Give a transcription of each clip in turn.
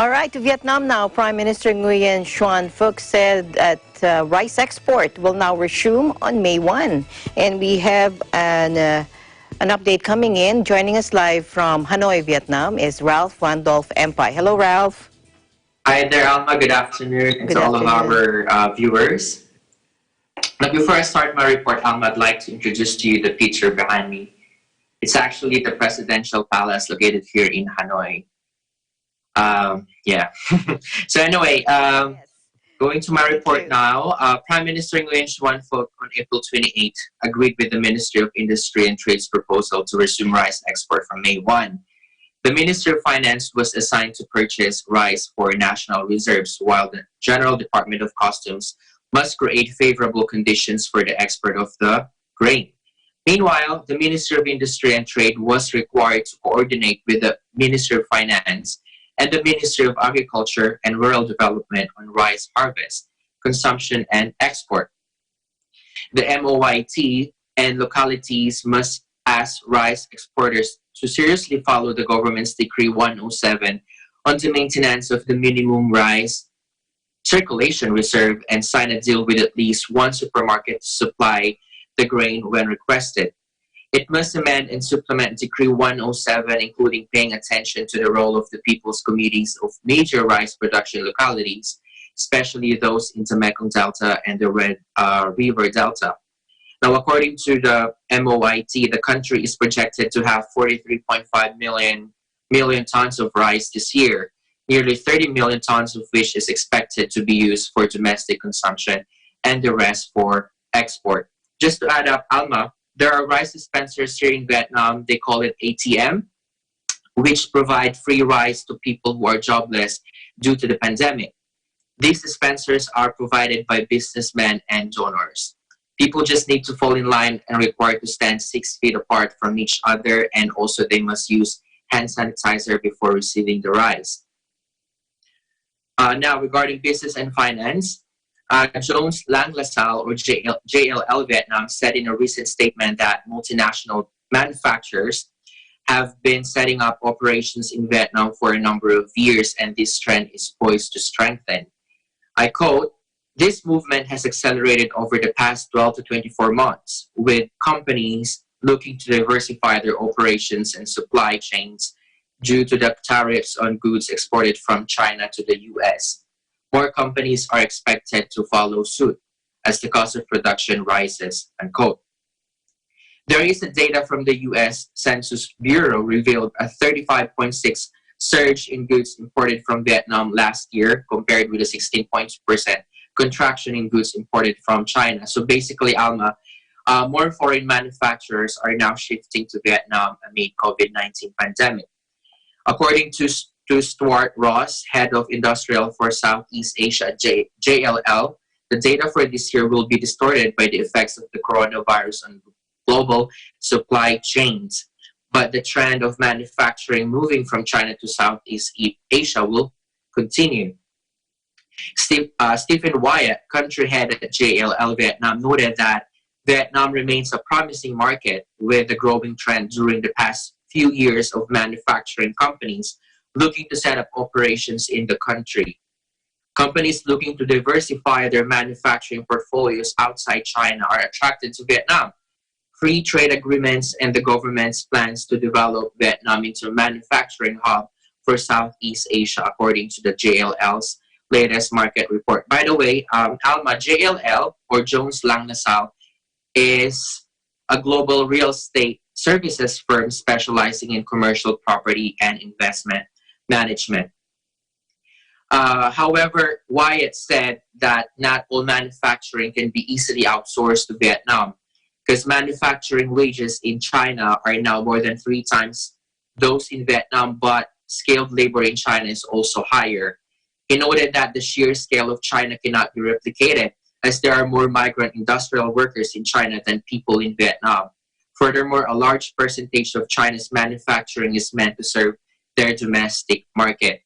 All right, to Vietnam now. Prime Minister Nguyen Xuan Phuc said that rice export will now resume on May 1. And we have an update coming in. Joining us live from Hanoi, Vietnam is Ralph Randolph Empire. Hello, Ralph. Hi there, Alma. Good afternoon, and to all of our viewers. Now, before I start my report, Alma, I'd like to introduce to you the picture behind me. It's actually the presidential palace located here in Hanoi. Yeah. So anyway, going to my report now. Prime Minister Nguyen Xuan Phuc on April 28 agreed with the Ministry of Industry and Trade's proposal to resume rice export from May 1. The Ministry of Finance was assigned to purchase rice for national reserves, while the General Department of Customs must create favorable conditions for the export of the grain. Meanwhile, the Ministry of Industry and Trade was required to coordinate with the Ministry of Finance and the Ministry of Agriculture and Rural Development on rice harvest, consumption, and export. The MOIT and localities must ask rice exporters to seriously follow the government's Decree 107 on the maintenance of the minimum rice circulation reserve and sign a deal with at least one supermarket to supply the grain when requested. It must amend and supplement Decree 107, including paying attention to the role of the People's Committees of major rice production localities, especially those in the Mekong Delta and the Red River Delta. Now, according to the MOIT, the country is projected to have 43.5 million tons of rice this year, nearly 30 million tons of which is expected to be used for domestic consumption and the rest for export. Just to add up, Alma, there are rice dispensers here in Vietnam, they call it ATM, which provide free rice to people who are jobless due to the pandemic. These dispensers are provided by businessmen and donors. People just need to fall in line and required to stand 6 feet apart from each other, and also they must use hand sanitizer before receiving the rice. Now, regarding business and finance, Jones Lang LaSalle, or JLL Vietnam, said in a recent statement that multinational manufacturers have been setting up operations in Vietnam for a number of years, and this trend is poised to strengthen. I quote, "This movement has accelerated over the past 12 to 24 months, with companies looking to diversify their operations and supply chains due to the tariffs on goods exported from China to the US. More companies are expected to follow suit as the cost of production rises," unquote. There is a data from the US Census Bureau revealed a 35.6% surge in goods imported from Vietnam last year, compared with a 16.2% contraction in goods imported from China. So basically, Alma, more foreign manufacturers are now shifting to Vietnam amid COVID-19 pandemic. According to Stuart Ross, head of industrial for Southeast Asia, JLL, the data for this year will be distorted by the effects of the coronavirus on global supply chains. But the trend of manufacturing moving from China to Southeast Asia will continue. Stephen Wyatt, country head at JLL Vietnam, noted that Vietnam remains a promising market with a growing trend during the past few years of manufacturing companies looking to set up operations in the country. Companies looking to diversify their manufacturing portfolios outside China are attracted to Vietnam. Free trade agreements and the government's plans to develop Vietnam into a manufacturing hub for Southeast Asia, according to the JLL's latest market report. By the way, Alma, JLL, or Jones Lang LaSalle, is a global real estate services firm specializing in commercial property and investment management. However, Wyatt said that not all manufacturing can be easily outsourced to Vietnam, because manufacturing wages in China are now more than 3 times those in Vietnam, but skilled labor in China is also higher. He noted that the sheer scale of China cannot be replicated, as there are more migrant industrial workers in China than people in Vietnam. Furthermore, a large percentage of China's manufacturing is meant to serve their domestic market.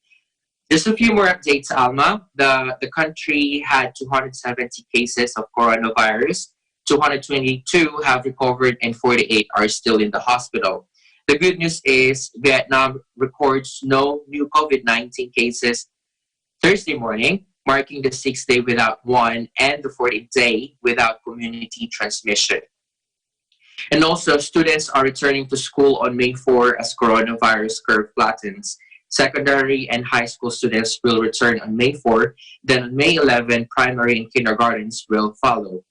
Just a few more updates, Alma. The country had 270 cases of coronavirus. 222 have recovered and 48 are still in the hospital. The good news is Vietnam records no new COVID-19 cases Thursday morning, marking the sixth day without one and the 14th day without community transmission. And also, students are returning to school on May 4 as coronavirus curve flattens. Secondary and high school students will return on May 4, then on May 11, primary and kindergartens will follow.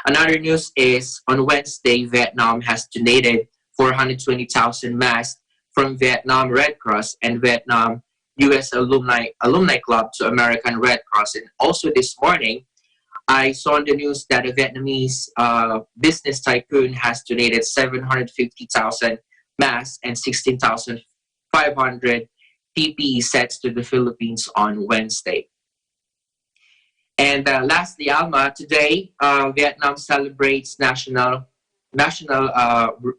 Another news is on Wednesday, Vietnam has donated 420,000 masks from Vietnam Red Cross and Vietnam U.S. Alumni Club to American Red Cross. And also this morning, I saw on the news that a Vietnamese business tycoon has donated 750,000 masks and 16,500 PPE sets to the Philippines on Wednesday. And lastly, Alma, today Vietnam celebrates National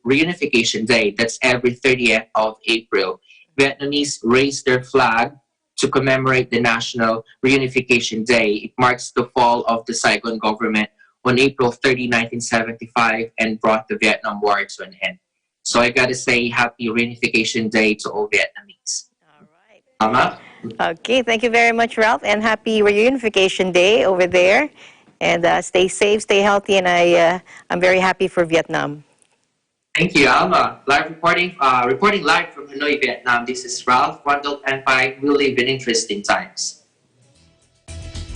Reunification Day. That's every 30th of April. Vietnamese raise their flag to commemorate the National Reunification Day. It marks the fall of the Saigon government on April 30, 1975, and brought the Vietnam War to an end. So I gotta say, happy Reunification Day to all Vietnamese. All right. Alma? Okay, thank you very much, Ralph, and happy Reunification Day over there. And stay safe, stay healthy, and I'm very happy for Vietnam. Thank you, Alma. Live reporting live from Hanoi, Vietnam. This is Ralph, Wandel Penpai. We live in interesting times.